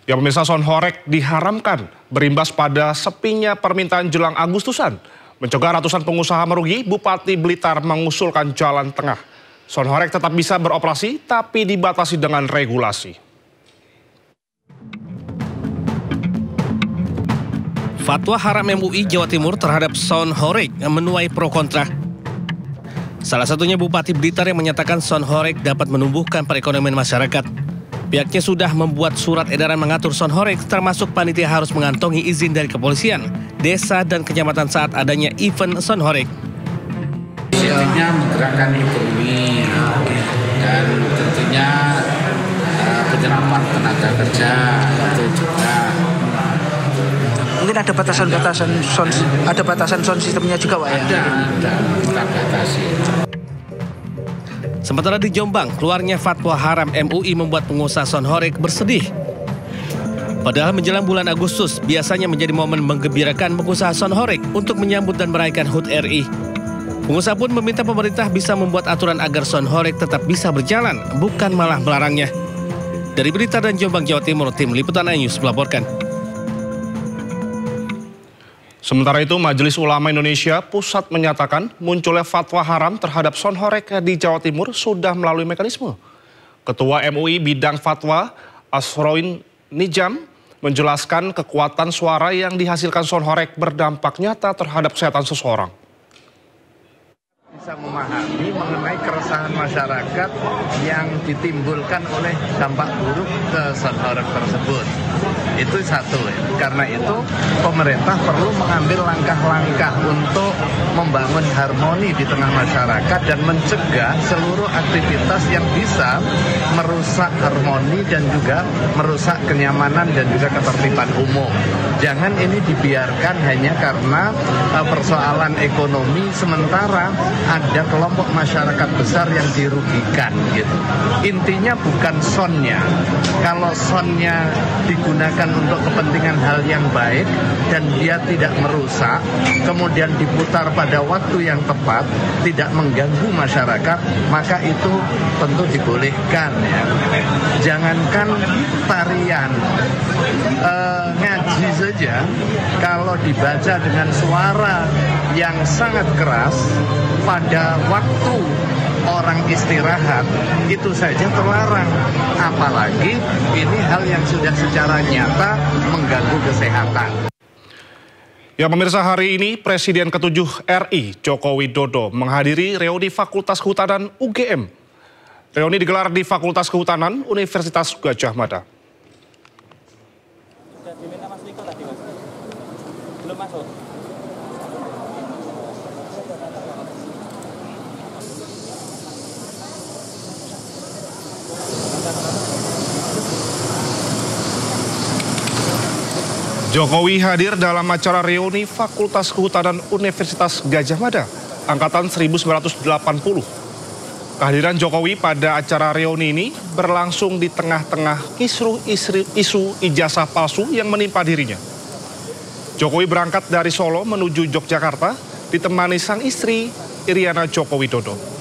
Ya pemirsa, sound horeg diharamkan berimbas pada sepinya permintaan jelang Agustusan. Mencegah ratusan pengusaha merugi, Bupati Blitar mengusulkan jalan tengah. Sound horeg tetap bisa beroperasi tapi dibatasi dengan regulasi. Fatwa haram MUI Jawa Timur terhadap sound horeg menuai pro kontra. Salah satunya Bupati Blitar yang menyatakan sound horeg dapat menumbuhkan perekonomian masyarakat. Pihaknya sudah membuat surat edaran mengatur sound horeg, termasuk panitia harus mengantongi izin dari kepolisian, desa, dan kecamatan saat adanya event sound horeg. Intinya menggerakkan ekonomi dan tentunya penyerapan tenaga kerja itu juga. Mungkin ada batasan sound sistemnya juga, Pak, ya? Ada, kita batasi. Sementara di Jombang, keluarnya fatwa haram MUI membuat pengusaha sound horeg bersedih. Padahal menjelang bulan Agustus biasanya menjadi momen menggembirakan pengusaha sound horeg untuk menyambut dan merayakan HUT RI. Pengusaha pun meminta pemerintah bisa membuat aturan agar sound horeg tetap bisa berjalan, bukan malah melarangnya. Dari Blitar dan Jombang, Jawa Timur, tim Liputan iNews melaporkan. Sementara itu, Majelis Ulama Indonesia Pusat menyatakan munculnya fatwa haram terhadap sound horeg di Jawa Timur sudah melalui mekanisme. Ketua MUI Bidang Fatwa Asroin Nijam menjelaskan kekuatan suara yang dihasilkan sound horeg berdampak nyata terhadap kesehatan seseorang. Bisa memahami mengenai keresahan masyarakat yang ditimbulkan oleh dampak buruk ke sound horeg tersebut. Itu satu. Karena itu pemerintah perlu mengambil langkah-langkah untuk membangun harmoni di tengah masyarakat dan mencegah seluruh aktivitas yang bisa merusak harmoni dan juga merusak kenyamanan dan juga ketertiban umum. Jangan ini dibiarkan hanya karena persoalan ekonomi, sementara ada kelompok masyarakat besar yang dirugikan gitu. Intinya bukan soundnya. Kalau soundnya digunakan untuk kepentingan hal yang baik dan dia tidak merusak, kemudian diputar pada waktu yang tepat, tidak mengganggu masyarakat, maka itu tentu dibolehkan ya. Jangankan tarian, ngaji saja kalau dibaca dengan suara yang sangat keras pada waktu orang istirahat, itu saja terlarang. Apalagi ini hal yang sudah secara nyata mengganggu kesehatan. Ya pemirsa, hari ini Presiden ke-7 RI Joko Widodo menghadiri reuni Fakultas Kehutanan UGM. Reuni digelar di Fakultas Kehutanan Universitas Gadjah Mada. Belum masuk. Jokowi hadir dalam acara reuni Fakultas Kehutanan Universitas Gadjah Mada, angkatan 1980. Kehadiran Jokowi pada acara reuni ini berlangsung di tengah-tengah isu ijazah palsu yang menimpa dirinya. Jokowi berangkat dari Solo menuju Yogyakarta, ditemani sang istri Iriana Joko Widodo.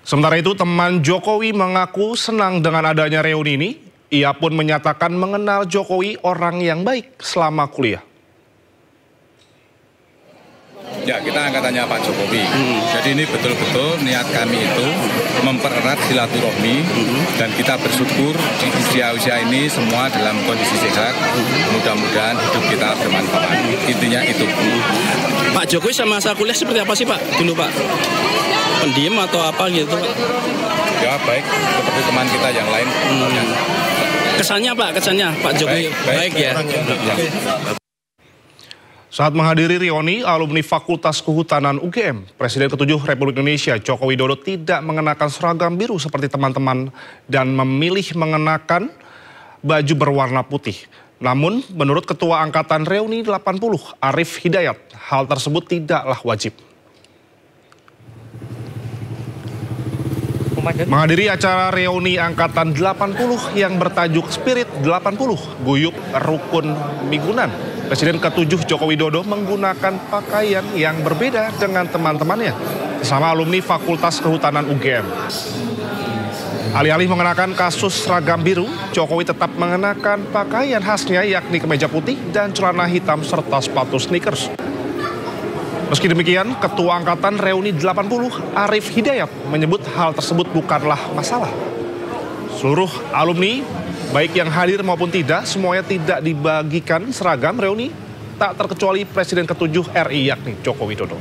Sementara itu, teman Jokowi mengaku senang dengan adanya reuni ini. Ia pun menyatakan mengenal Jokowi orang yang baik selama kuliah. Ya, kita angkatannya Pak Jokowi. Jadi ini betul-betul niat kami itu mempererat silaturahmi dan kita bersyukur di usia-usia ini semua dalam kondisi sehat. Mudah-mudahan hidup kita bermanfaat. Intinya itu. Pak Jokowi sama masa kuliah seperti apa sih Pak dulu Pak? Pendiam atau apa gitu Pak? Ya baik, seperti teman kita yang lain. Kesannya Pak, Pak Jokowi baik ya. Saat menghadiri reuni alumni Fakultas Kehutanan UGM, Presiden ke-7 Republik Indonesia Joko Widodo tidak mengenakan seragam biru seperti teman-teman dan memilih mengenakan baju berwarna putih. Namun, menurut Ketua Angkatan Reuni 80, Arif Hidayat, hal tersebut tidaklah wajib. Menghadiri acara reuni Angkatan 80 yang bertajuk Spirit 80, Guyup Rukun Migunan, Presiden ke-7 Joko Widodo menggunakan pakaian yang berbeda dengan teman-temannya. bersama alumni Fakultas Kehutanan UGM. Alih-alih mengenakan kasus seragam biru, Jokowi tetap mengenakan pakaian khasnya yakni kemeja putih dan celana hitam serta sepatu sneakers. Meski demikian, Ketua Angkatan Reuni 80 Arief Hidayat menyebut hal tersebut bukanlah masalah. Seluruh alumni, baik yang hadir maupun tidak, semuanya tidak dibagikan seragam reuni, tak terkecuali Presiden ke-7 RI yakni Joko Widodo.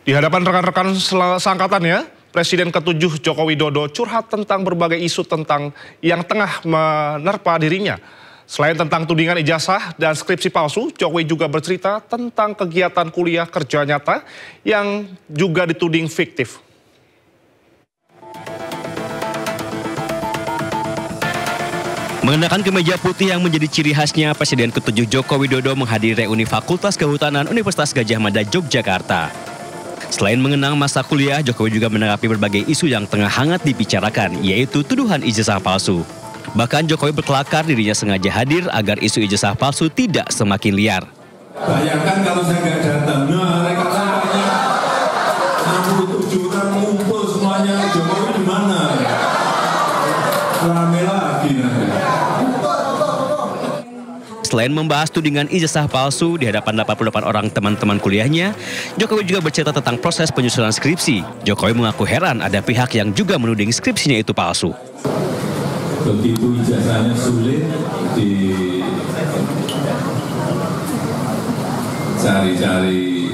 Di hadapan rekan-rekan seangkatannya, Presiden ke-7 Joko Widodo curhat tentang berbagai isu tentang yang tengah menerpa dirinya. Selain tentang tudingan ijazah dan skripsi palsu, Jokowi juga bercerita tentang kegiatan kuliah kerja nyata yang juga dituding fiktif. Mengenakan kemeja putih yang menjadi ciri khasnya, Presiden ke-7 Joko Widodo menghadiri reuni Fakultas Kehutanan Universitas Gadjah Mada, Yogyakarta. Selain mengenang masa kuliah, Jokowi juga menanggapi berbagai isu yang tengah hangat dibicarakan, yaitu tuduhan ijazah palsu. Bahkan Jokowi berkelakar dirinya sengaja hadir agar isu ijazah palsu tidak semakin liar. Bayangkan kalau saya nggak datang, nah mereka katanya 67 orang ngumpul semuanya, Jokowi di mana? Rame lagi nanti. Selain membahas tudingan ijazah palsu di hadapan 88 orang teman-teman kuliahnya, Jokowi juga bercerita tentang proses penyusunan skripsi. Jokowi mengaku heran ada pihak yang juga menuding skripsinya itu palsu. Begitu ijazahnya sulit dicari-cari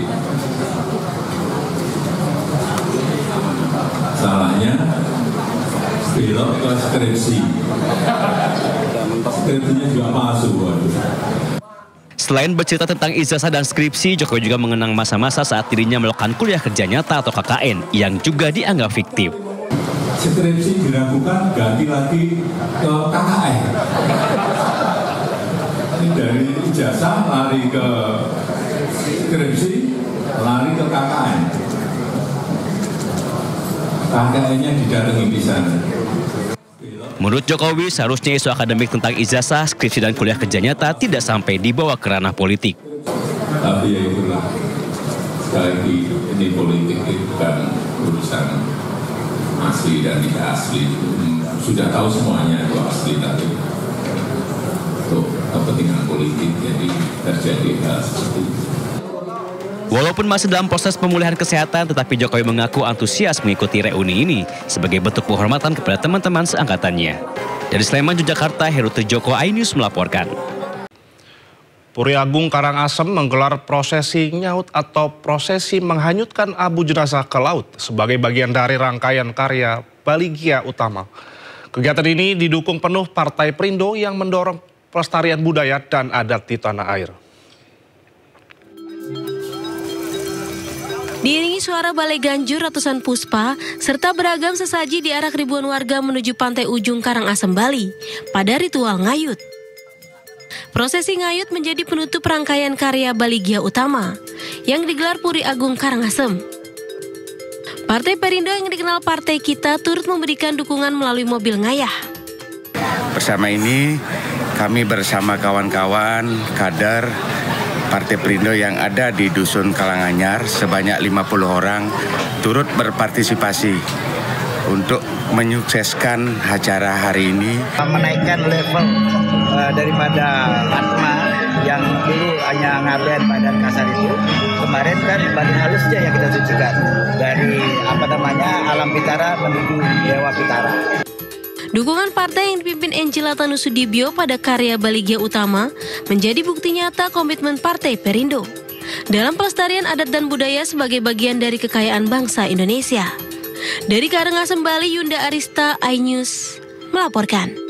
salahnya, belok ke skripsi. Skripsinya juga palsu. Selain bercerita tentang ijazah dan skripsi, Jokowi juga mengenang masa-masa saat dirinya melakukan kuliah kerja nyata atau KKN yang juga dianggap fiktif. Skripsi diragukan ganti lagi ke KKN. Ini dari ijazah lari ke skripsi, lari ke KKN. KKN-nya didatangi pisan. Menurut Jokowi, seharusnya isu akademik tentang ijazah, skripsi dan kuliah kerja nyata tidak sampai dibawa ke ranah politik. Tapi ya itulah, sekali lagi ini politik itu bukan urusan asli dan tidak asli. Sudah tahu semuanya itu asli, tapi untuk kepentingan politik jadi terjadi hal seperti itu. Walaupun masih dalam proses pemulihan kesehatan, tetapi Jokowi mengaku antusias mengikuti reuni ini sebagai bentuk penghormatan kepada teman-teman seangkatannya. Dari Sleman, Yogyakarta, Heru Trijoko, iNews melaporkan. Puri Agung Karangasem menggelar prosesi nyaut atau prosesi menghanyutkan abu jenazah ke laut sebagai bagian dari rangkaian karya Baligya Utama. Kegiatan ini didukung penuh Partai Perindo yang mendorong pelestarian budaya dan adat di tanah air. Diiringi suara balai ganjur ratusan puspa, serta beragam sesaji diarak ribuan warga menuju pantai ujung Karangasem, Bali, pada ritual ngayut. Prosesi ngayut menjadi penutup rangkaian karya Baligya Utama, yang digelar Puri Agung Karangasem. Partai Perindo yang dikenal Partai Kita turut memberikan dukungan melalui mobil ngayah. Bersama ini, kami bersama kawan-kawan, kader, Partai Perindo yang ada di Dusun Kalanganyar sebanyak 50 orang turut berpartisipasi untuk menyukseskan acara hari ini. Menaikkan level daripada Atma yang dulu hanya ngaben badan kasar itu, kemarin kan badan halusnya yang kita sucikan dari alam pitara menuju dewa pitara. Dukungan partai yang dipimpin Angela Tanusudibyo pada karya Baligya Utama menjadi bukti nyata komitmen Partai Perindo dalam pelestarian adat dan budaya sebagai bagian dari kekayaan bangsa Indonesia. Dari Karangasem, Bali, Yunda Arista, iNews melaporkan.